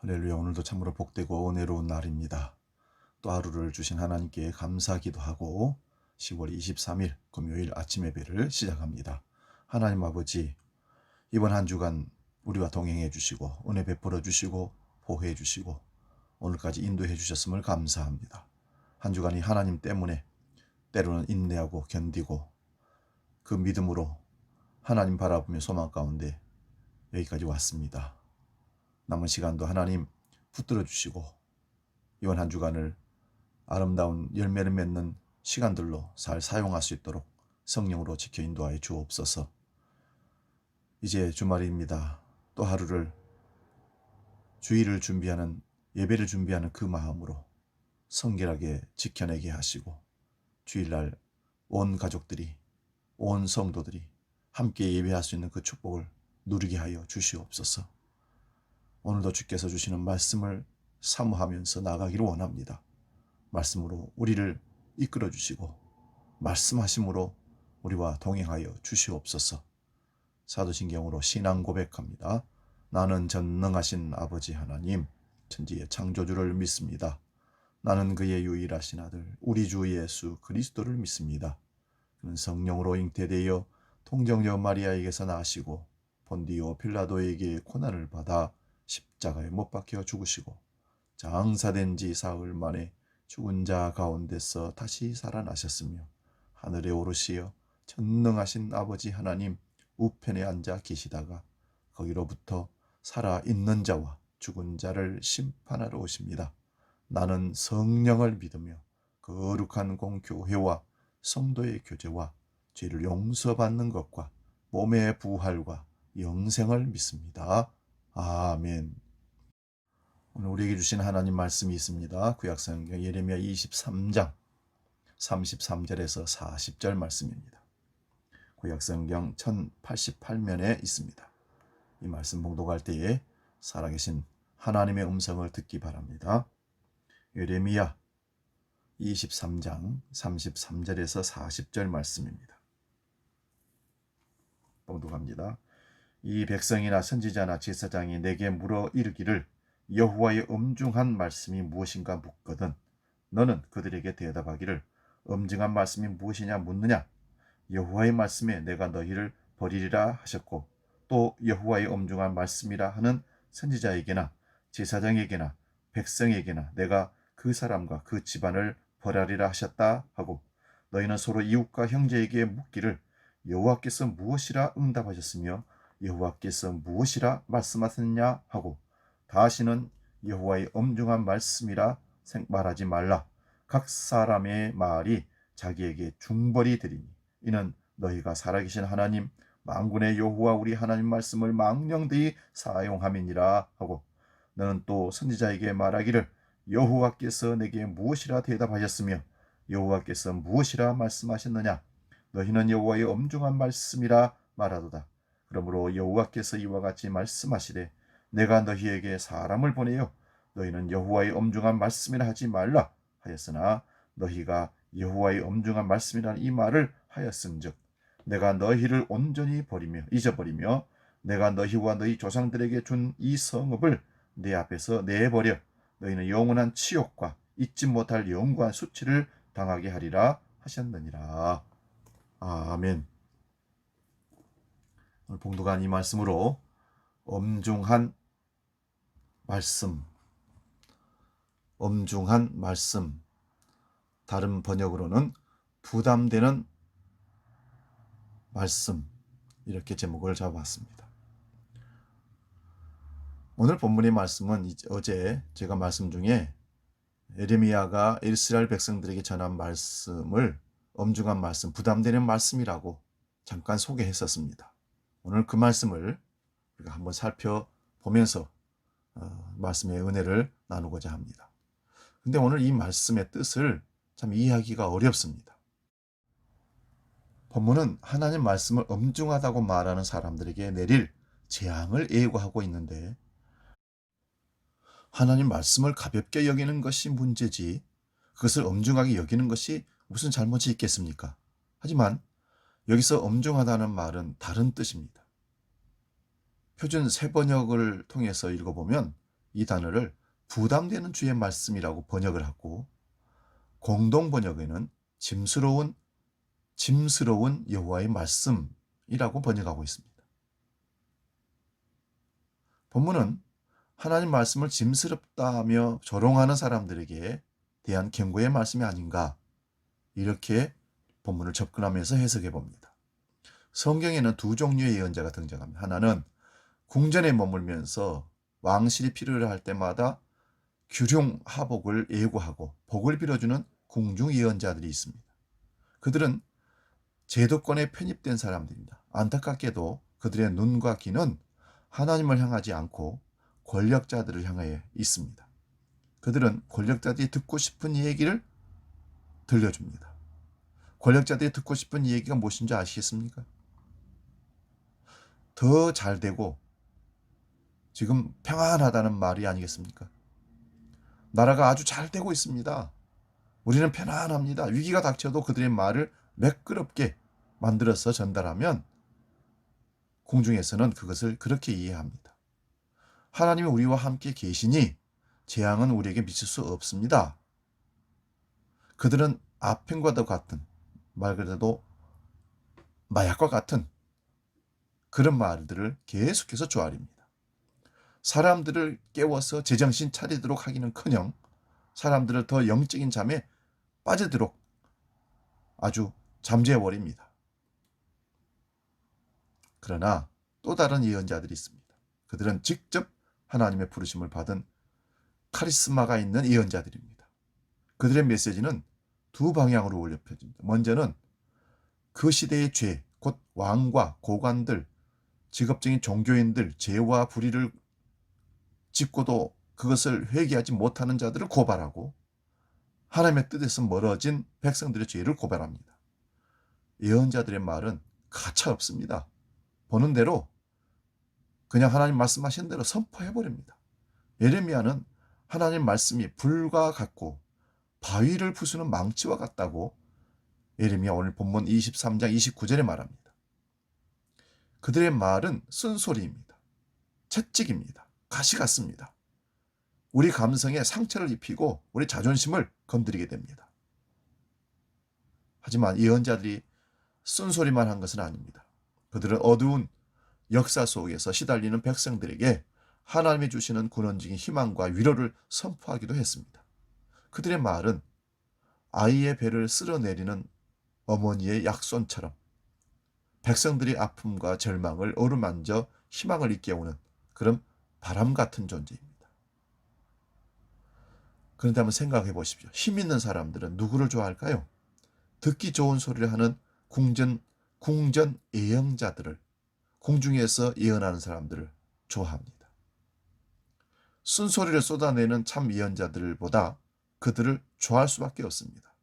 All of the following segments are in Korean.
할렐루야. 오늘도 참으로 복되고 은혜로운 날입니다. 또 하루를 주신 하나님께 감사하기도 하고 10월 23일 금요일 아침 예배를 시작합니다. 하나님 아버지, 이번 한 주간 우리와 동행해 주시고 은혜 베풀어 주시고 보호해 주시고 오늘까지 인도해 주셨음을 감사합니다. 한 주간이 하나님 때문에 때로는 인내하고 견디고 그 믿음으로 하나님 바라보며 소망 가운데 여기까지 왔습니다. 남은 시간도 하나님 붙들어 주시고 이번 한 주간을 아름다운 열매를 맺는 시간들로 잘 사용할 수 있도록 성령으로 지켜 인도하여 주옵소서. 이제 주말입니다. 또 하루를 주일을 준비하는 예배를 준비하는 그 마음으로 성결하게 지켜내게 하시고 주일날 온 가족들이 온 성도들이 함께 예배할 수 있는 그 축복을 누리게 하여 주시옵소서. 오늘도 주께서 주시는 말씀을 사모하면서 나가기를 원합니다. 말씀으로 우리를 이끌어 주시고 말씀하심으로 우리와 동행하여 주시옵소서. 사도신경으로 신앙 고백합니다. 나는 전능하신 아버지 하나님 천지의 창조주를 믿습니다. 나는 그의 유일하신 아들 우리 주 예수 그리스도를 믿습니다. 그는 성령으로 잉태되어 통정녀 마리아에게서 나시고 본디오 필라도에게 고난을 받아 십자가에 못 박혀 죽으시고 장사된 지 사흘 만에 죽은 자 가운데서 다시 살아나셨으며 하늘에 오르시어 전능하신 아버지 하나님 우편에 앉아 계시다가 거기로부터 살아있는 자와 죽은 자를 심판하러 오십니다. 나는 성령을 믿으며 거룩한 공교회와 성도의 교제와 죄를 용서받는 것과 몸의 부활과 영생을 믿습니다. 아멘. 오늘 우리에게 주신 하나님 말씀이 있습니다. 구약성경 예레미야 23장 33절에서 40절 말씀입니다. 구약성경 1088면에 있습니다. 이 말씀 봉독할 때에 살아계신 하나님의 음성을 듣기 바랍니다. 예레미야 23장 33절에서 40절 말씀입니다. 봉독합니다. 이 백성이나 선지자나 제사장이 내게 물어 이르기를 여호와의 엄중한 말씀이 무엇인가 묻거든 너는 그들에게 대답하기를 엄중한 말씀이 무엇이냐 묻느냐. 여호와의 말씀에 내가 너희를 버리리라 하셨고 또 여호와의 엄중한 말씀이라 하는 선지자에게나 제사장에게나 백성에게나 내가 그 사람과 그 집안을 벌하리라 하셨다 하고 너희는 서로 이웃과 형제에게 묻기를 여호와께서 무엇이라 응답하셨으며 여호와께서 무엇이라 말씀하셨냐 하고 다시는 여호와의 엄중한 말씀이라 말하지 말라. 각 사람의 말이 자기에게 중벌이 되리니 이는 너희가 살아계신 하나님 만군의 여호와 우리 하나님 말씀을 망령되이 사용함이니라 하고 너는 또 선지자에게 말하기를 여호와께서 내게 무엇이라 대답하셨으며 여호와께서 무엇이라 말씀하셨느냐. 너희는 여호와의 엄중한 말씀이라 말하도다. 그러므로 여호와께서 이와 같이 말씀하시되 내가 너희에게 사람을 보내요 너희는 여호와의 엄중한 말씀이라 하지 말라 하였으나 너희가 여호와의 엄중한 말씀이라는 이 말을 하였은즉 내가 너희를 온전히 버리며 잊어버리며 내가 너희와 너희 조상들에게 준 이 성읍을 내 앞에서 내버려 너희는 영원한 치욕과 잊지 못할 영구한 수치를 당하게 하리라 하셨느니라. 아멘. 오늘 봉독한 이 말씀으로 엄중한 말씀, 엄중한 말씀, 다른 번역으로는 부담되는 말씀, 이렇게 제목을 잡았습니다. 오늘 본문의 말씀은 어제 제가 말씀 중에 예레미야가 이스라엘 백성들에게 전한 말씀을 엄중한 말씀, 부담되는 말씀이라고 잠깐 소개했었습니다. 오늘 그 말씀을 우리가 한번 살펴보면서 말씀의 은혜를 나누고자 합니다. 근데 오늘 이 말씀의 뜻을 참 이해하기가 어렵습니다. 본문은 하나님 말씀을 엄중하다고 말하는 사람들에게 내릴 재앙을 예고하고 있는데 하나님 말씀을 가볍게 여기는 것이 문제지 그것을 엄중하게 여기는 것이 무슨 잘못이 있겠습니까? 하지만 여기서 엄중하다는 말은 다른 뜻입니다. 표준 새 번역을 통해서 읽어보면 이 단어를 부담되는 주의 말씀이라고 번역을 하고, 공동 번역에는 짐스러운 여호와의 말씀이라고 번역하고 있습니다. 본문은 하나님 말씀을 짐스럽다며 조롱하는 사람들에게 대한 경고의 말씀이 아닌가, 이렇게 본문을 접근하면서 해석해 봅니다. 성경에는 두 종류의 예언자가 등장합니다. 하나는 궁전에 머물면서 왕실이 필요를 할 때마다 규룡하복을 예고하고 복을 빌어주는 궁중 예언자들이 있습니다. 그들은 제도권에 편입된 사람들입니다. 안타깝게도 그들의 눈과 귀는 하나님을 향하지 않고 권력자들을 향해 있습니다. 그들은 권력자들이 듣고 싶은 얘기를 들려줍니다. 권력자들이 듣고 싶은 얘기가 무엇인지 아시겠습니까? 더 잘 되고 지금 평안하다는 말이 아니겠습니까? 나라가 아주 잘 되고 있습니다. 우리는 편안합니다. 위기가 닥쳐도 그들의 말을 매끄럽게 만들어서 전달하면 공중에서는 그것을 그렇게 이해합니다. 하나님이 우리와 함께 계시니 재앙은 우리에게 미칠 수 없습니다. 그들은 아펜과도 같은, 말 그대로 마약과 같은 그런 말들을 계속해서 조아립니다. 사람들을 깨워서 제정신 차리도록 하기는커녕 사람들을 더 영적인 잠에 빠지도록 아주 잠재워버립니다. 그러나 또 다른 예언자들이 있습니다. 그들은 직접 하나님의 부르심을 받은 카리스마가 있는 예언자들입니다. 그들의 메시지는 두 방향으로 울려 퍼집니다. 먼저는 그 시대의 죄, 곧 왕과 고관들, 직업적인 종교인들, 죄와 불의를 짓고도 그것을 회개하지 못하는 자들을 고발하고, 하나님의 뜻에서 멀어진 백성들의 죄를 고발합니다. 예언자들의 말은 가차 없습니다. 보는 대로 그냥 하나님 말씀하신 대로 선포해버립니다. 예레미야는 하나님 말씀이 불과 같고 바위를 부수는 망치와 같다고 예레미야 오늘 본문 23장 29절에 말합니다. 그들의 말은 쓴소리입니다. 채찍입니다. 가시 같습니다. 우리 감성에 상처를 입히고 우리 자존심을 건드리게 됩니다. 하지만 예언자들이 쓴소리만 한 것은 아닙니다. 그들은 어두운 역사 속에서 시달리는 백성들에게 하나님이 주시는 근원적인 희망과 위로를 선포하기도 했습니다. 그들의 말은 아이의 배를 쓸어내리는 어머니의 약손처럼 백성들의 아픔과 절망을 어루만져 희망을 일깨우는 그런 바람 같은 존재입니다. 그런데 한번 생각해 보십시오. 힘 있는 사람들은 누구를 좋아할까요? 듣기 좋은 소리를 하는 궁전 예언자들을, 궁중에서 예언하는 사람들을 좋아합니다. 쓴소리를 쏟아내는 참 예언자들보다 그들을 좋아할 수밖에 없습니다.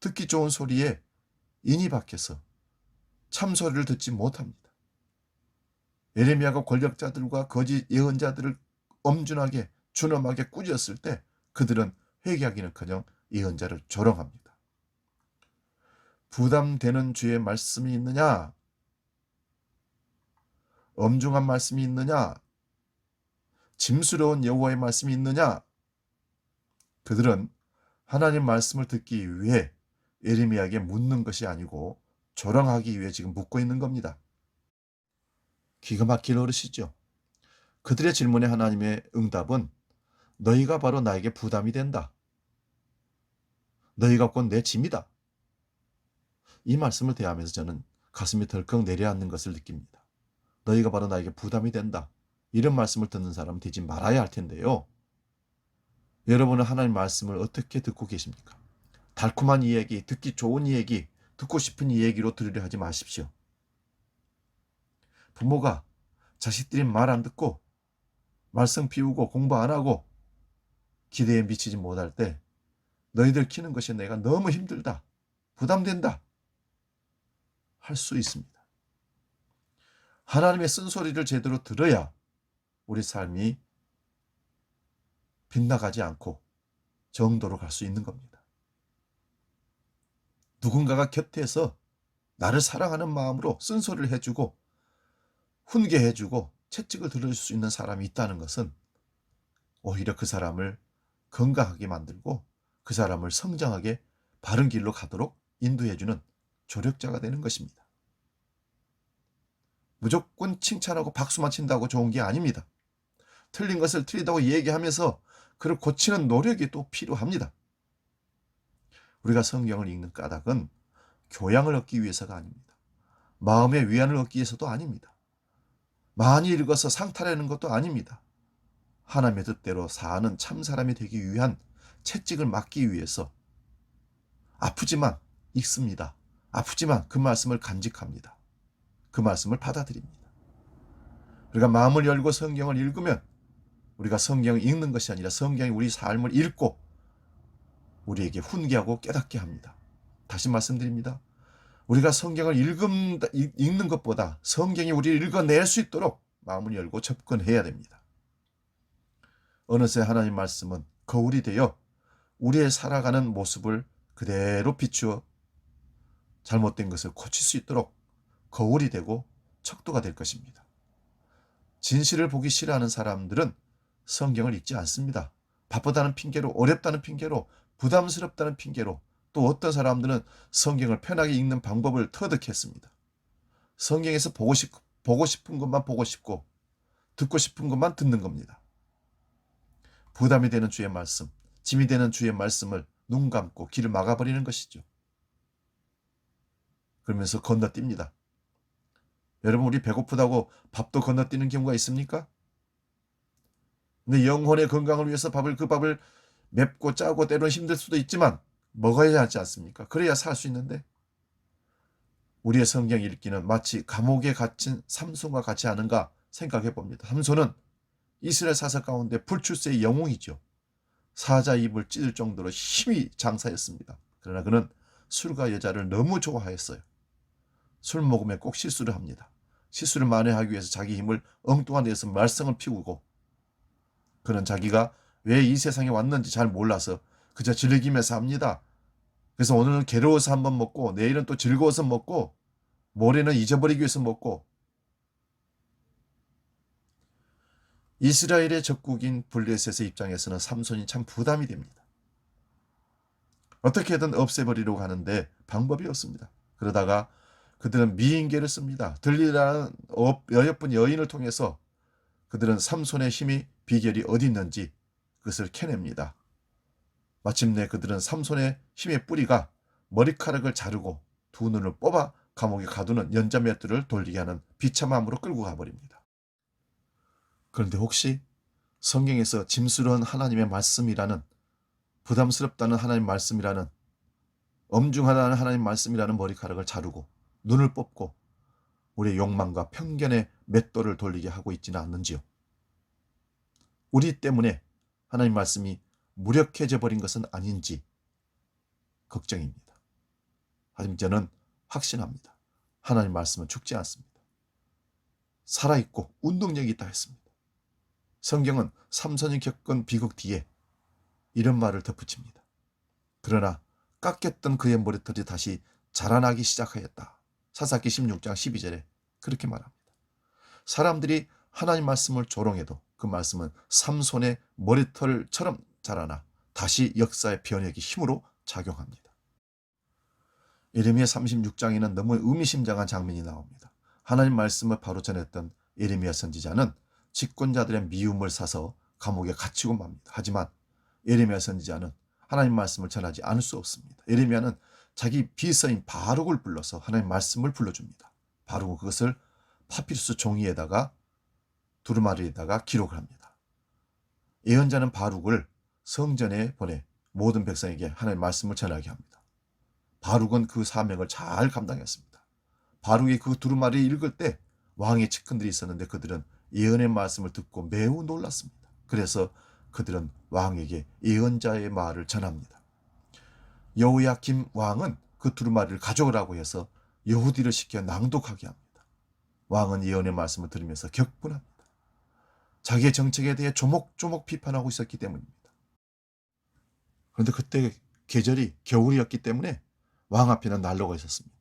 듣기 좋은 소리에 인이 박혀서 참소리를 듣지 못합니다. 예레미야가 권력자들과 거짓 예언자들을 엄준하게 준엄하게 꾸짖었을 때 그들은 회개하기는커녕 예언자를 조롱합니다. 부담되는 주의 말씀이 있느냐? 엄중한 말씀이 있느냐? 짐스러운 여호와의 말씀이 있느냐? 그들은 하나님 말씀을 듣기 위해 예레미야에게 묻는 것이 아니고 조롱하기 위해 지금 묻고 있는 겁니다. 기가 막힐 어르시죠. 그들의 질문에 하나님의 응답은 너희가 바로 나에게 부담이 된다. 너희가 곧 내 짐이다. 이 말씀을 대하면서 저는 가슴이 덜컥 내려앉는 것을 느낍니다. 너희가 바로 나에게 부담이 된다. 이런 말씀을 듣는 사람은 되지 말아야 할 텐데요. 여러분은 하나님 말씀을 어떻게 듣고 계십니까? 달콤한 이야기, 듣기 좋은 이야기, 듣고 싶은 이야기로 들으려 하지 마십시오. 부모가 자식들이 말 안 듣고 말썽 피우고 공부 안 하고 기대에 미치지 못할 때 너희들 키는 것이 내가 너무 힘들다, 부담된다 할 수 있습니다. 하나님의 쓴소리를 제대로 들어야 우리 삶이 빗나가지 않고 정도로 갈 수 있는 겁니다. 누군가가 곁에서 나를 사랑하는 마음으로 쓴소리를 해주고 훈계해주고 채찍을 들어줄 수 있는 사람이 있다는 것은 오히려 그 사람을 건강하게 만들고 그 사람을 성장하게 바른 길로 가도록 인도해주는 조력자가 되는 것입니다. 무조건 칭찬하고 박수만 친다고 좋은 게 아닙니다. 틀린 것을 틀리다고 얘기하면서 그를 고치는 노력이 또 필요합니다. 우리가 성경을 읽는 까닭은 교양을 얻기 위해서가 아닙니다. 마음의 위안을 얻기 위해서도 아닙니다. 많이 읽어서 상탈하는 것도 아닙니다. 하나님의 뜻대로 사는 참 사람이 되기 위한 채찍을 맞기 위해서 아프지만 읽습니다. 아프지만 그 말씀을 간직합니다. 그 말씀을 받아들입니다. 우리가 마음을 열고 성경을 읽으면 우리가 성경을 읽는 것이 아니라 성경이 우리 삶을 읽고 우리에게 훈계하고 깨닫게 합니다. 다시 말씀드립니다. 우리가 성경을 읽는 것보다 성경이 우리를 읽어낼 수 있도록 마음을 열고 접근해야 됩니다. 어느새 하나님 말씀은 거울이 되어 우리의 살아가는 모습을 그대로 비추어 잘못된 것을 고칠 수 있도록 거울이 되고 척도가 될 것입니다. 진실을 보기 싫어하는 사람들은 성경을 읽지 않습니다. 바쁘다는 핑계로, 어렵다는 핑계로, 부담스럽다는 핑계로, 또 어떤 사람들은 성경을 편하게 읽는 방법을 터득했습니다. 성경에서 보고 싶은 것만 보고 싶고 듣고 싶은 것만 듣는 겁니다. 부담이 되는 주의 말씀, 짐이 되는 주의 말씀을 눈 감고 길을 막아버리는 것이죠. 그러면서 건너뜁니다. 여러분, 우리 배고프다고 밥도 건너뛰는 경우가 있습니까? 근데 영혼의 건강을 위해서 그 밥을 맵고 짜고 때로는 힘들 수도 있지만 먹어야 하지 않습니까? 그래야 살 수 있는데 우리의 성경 읽기는 마치 감옥에 갇힌 삼손과 같지 않은가 생각해 봅니다. 삼손은 이스라엘 사사 가운데 불출세의 영웅이죠. 사자 입을 찢을 정도로 힘이 장사였습니다. 그러나 그는 술과 여자를 너무 좋아했어요. 술 먹으면 꼭 실수를 합니다. 실수를 만회하기 위해서 자기 힘을 엉뚱한 데서 말썽을 피우고 그는 자기가 왜 이 세상에 왔는지 잘 몰라서 그저 즐기면서 합니다. 그래서 오늘은 괴로워서 한번 먹고 내일은 또 즐거워서 먹고 모레는 잊어버리기 위해서 먹고 이스라엘의 적국인 블레셋의 입장에서는 삼손이 참 부담이 됩니다. 어떻게든 없애버리려고 하는데 방법이 없습니다. 그러다가 그들은 미인계를 씁니다. 들리라는 어여쁜 여인을 통해서 그들은 삼손의 힘이 비결이 어디 있는지 그것을 캐냅니다. 마침내 그들은 삼손의 힘의 뿌리가 머리카락을 자르고 두 눈을 뽑아 감옥에 가두는 연자맷돌을 돌리게 하는 비참함으로 끌고 가버립니다. 그런데 혹시 성경에서 짐스러운 하나님의 말씀이라는, 부담스럽다는 하나님 말씀이라는, 엄중하다는 하나님 말씀이라는 머리카락을 자르고 눈을 뽑고 우리의 욕망과 편견의 맷돌을 돌리게 하고 있지는 않는지요? 우리 때문에 하나님 말씀이 무력해져 버린 것은 아닌지 걱정입니다. 하지만 저는 확신합니다. 하나님 말씀은 죽지 않습니다. 살아있고 운동력이 있다 했습니다. 성경은 삼손이 겪은 비극 뒤에 이런 말을 덧붙입니다. 그러나 깎였던 그의 머리털이 다시 자라나기 시작하였다. 사사기 16장 12절에 그렇게 말합니다. 사람들이 하나님 말씀을 조롱해도 그 말씀은 삼손의 머리털처럼 자라나 다시 역사의 변혁의 힘으로 작용합니다. 예레미야 36장에는 너무 의미심장한 장면이 나옵니다. 하나님 말씀을 바로 전했던 예레미야 선지자는 집권자들의 미움을 사서 감옥에 갇히고 맙니다. 하지만 예레미야 선지자는 하나님 말씀을 전하지 않을 수 없습니다. 예레미야는 자기 비서인 바룩을 불러서 하나님 말씀을 불러줍니다. 바룩은 그것을 파피루스 종이에다가 두루마리에다가 기록을 합니다. 예언자는 바룩을 성전에 보내 모든 백성에게 하나님의 말씀을 전하게 합니다. 바룩은 그 사명을 잘 감당했습니다. 바룩이 그 두루마리 읽을 때 왕의 측근들이 있었는데 그들은 예언의 말씀을 듣고 매우 놀랐습니다. 그래서 그들은 왕에게 예언자의 말을 전합니다. 여호야김 왕은 그 두루마리를 가져오라고 해서 여후디를 시켜 낭독하게 합니다. 왕은 예언의 말씀을 들으면서 격분합니다. 자기의 정책에 대해 조목조목 비판하고 있었기 때문입니다. 그런데 그때 계절이 겨울이었기 때문에 왕 앞에는 난로가 있었습니다.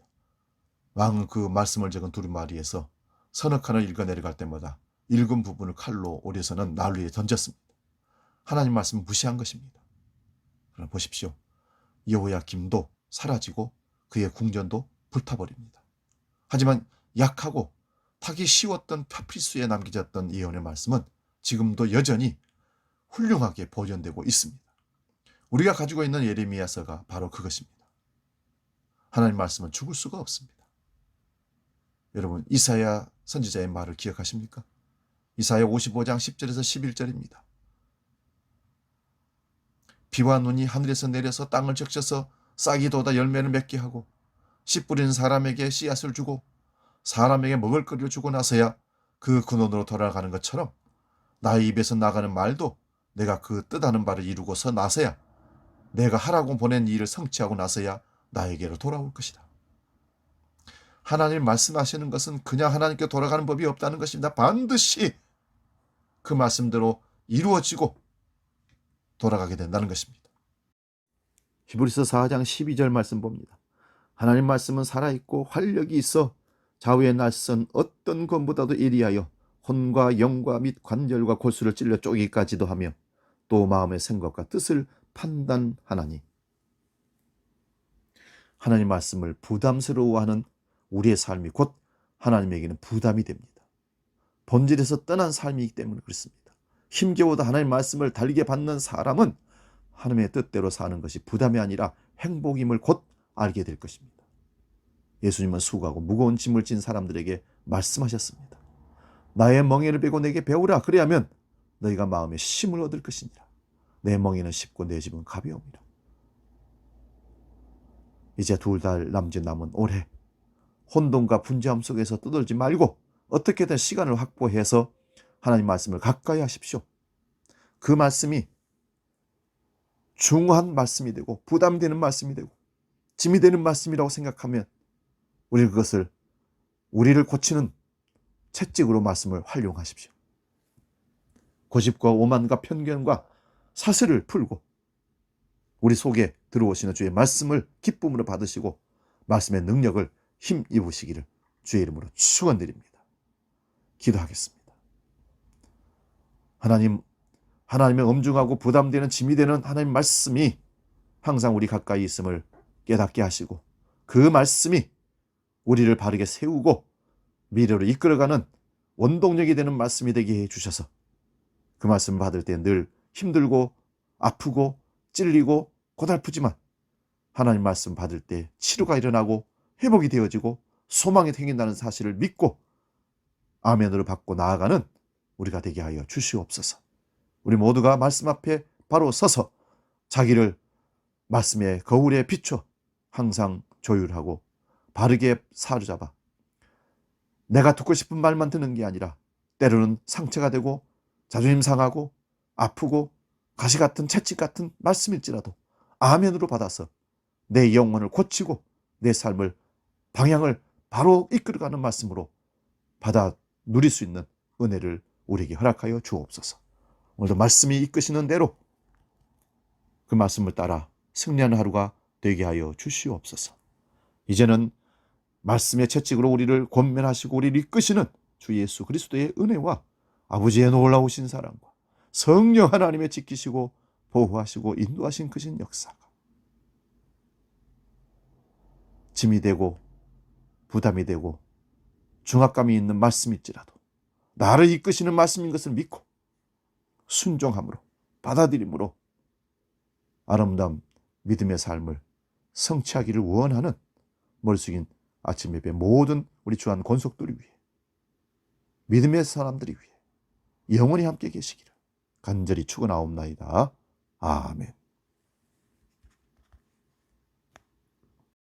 왕은 그 말씀을 적은 두루마리에서 서너 칸을 읽어 내려갈 때마다 읽은 부분을 칼로 오려서는 난로 위에 던졌습니다. 하나님 말씀을 무시한 것입니다. 그러나 보십시오. 여호야김도 사라지고 그의 궁전도 불타버립니다. 하지만 약하고 타기 쉬웠던 파피루스에 남겨졌던 예언의 말씀은 지금도 여전히 훌륭하게 보존되고 있습니다. 우리가 가지고 있는 예레미야서가 바로 그것입니다. 하나님 말씀은 죽을 수가 없습니다. 여러분, 이사야 선지자의 말을 기억하십니까? 이사야 55장 10절에서 11절입니다. 비와 눈이 하늘에서 내려서 땅을 적셔서 싹이 돋아 열매를 맺게 하고 씨 뿌리는 사람에게 씨앗을 주고 사람에게 먹을 거리를 주고 나서야 그 근원으로 돌아가는 것처럼 나의 입에서 나가는 말도 내가 그 뜻하는 바를 이루고서 나서야 내가 하라고 보낸 일을 성취하고 나서야 나에게로 돌아올 것이다. 하나님 말씀하시는 것은 그냥 하나님께 돌아가는 법이 없다는 것입니다. 반드시 그 말씀대로 이루어지고 돌아가게 된다는 것입니다. 히브리서 4장 12절 말씀 봅니다. 하나님 말씀은 살아있고 활력이 있어 좌우에 날선 어떤 검보다도 예리하여 혼과 영과 및 관절과 골수를 찔러 쪼개기까지도 하며 또 마음의 생각과 뜻을 판단하나니. 하나님 말씀을 부담스러워하는 우리의 삶이 곧 하나님에게는 부담이 됩니다. 본질에서 떠난 삶이기 때문에 그렇습니다. 힘겨워도 하나님 말씀을 달게 받는 사람은 하나님의 뜻대로 사는 것이 부담이 아니라 행복임을 곧 알게 될 것입니다. 예수님은 수고하고 무거운 짐을 진 사람들에게 말씀하셨습니다. 나의 멍에를 베고 내게 배우라. 그리하면 너희가 마음에 쉼을 얻을 것이니라. 내 멍에는 쉽고 내 짐은 가벼움이라. 이제 2달 남짓 남은 올해 혼돈과 분주함 속에서 떠들지 말고 어떻게든 시간을 확보해서 하나님 말씀을 가까이 하십시오. 그 말씀이 중요한 말씀이 되고 부담이 되는 말씀이 되고 짐이 되는 말씀이라고 생각하면 우리 그것을 우리를 고치는 채찍으로 말씀을 활용하십시오. 고집과 오만과 편견과 사슬을 풀고 우리 속에 들어오시는 주의 말씀을 기쁨으로 받으시고 말씀의 능력을 힘입으시기를 주의 이름으로 축원드립니다. 기도하겠습니다. 하나님의 엄중하고 부담되는 짐이 되는 하나님 말씀이 항상 우리 가까이 있음을 깨닫게 하시고 그 말씀이 우리를 바르게 세우고 미래로 이끌어가는 원동력이 되는 말씀이 되게 해주셔서 그 말씀을 받을 때 늘 힘들고 아프고 찔리고 고달프지만 하나님 말씀 받을 때 치료가 일어나고 회복이 되어지고 소망이 생긴다는 사실을 믿고 아멘으로 받고 나아가는 우리가 되게 하여 주시옵소서. 우리 모두가 말씀 앞에 바로 서서 자기를 말씀의 거울에 비춰 항상 조율하고 바르게 사로잡아 내가 듣고 싶은 말만 듣는 게 아니라 때로는 상처가 되고 자존심 상하고 아프고 가시 같은 채찍 같은 말씀일지라도 아멘으로 받아서 내 영혼을 고치고 내 삶을 방향을 바로 이끌어가는 말씀으로 받아 누릴 수 있는 은혜를 우리에게 허락하여 주옵소서. 오늘도 말씀이 이끄시는 대로 그 말씀을 따라 승리하는 하루가 되게 하여 주시옵소서. 이제는 말씀의 채찍으로 우리를 권면하시고 우리를 이끄시는 주 예수 그리스도의 은혜와 아버지의 놀라우신 사랑과 성령 하나님의 지키시고 보호하시고 인도하신 크신 역사가 짐이 되고 부담이 되고 중압감이 있는 말씀일지라도 나를 이끄시는 말씀인 것을 믿고 순종함으로 받아들임으로 아름다운 믿음의 삶을 성취하기를 원하는 머리 숙인 아침 예배 모든 우리 주한 권속들이 위해 믿음의 사람들이 위해 영원히 함께 계시기를 간절히 축원하옵나이다. 아멘.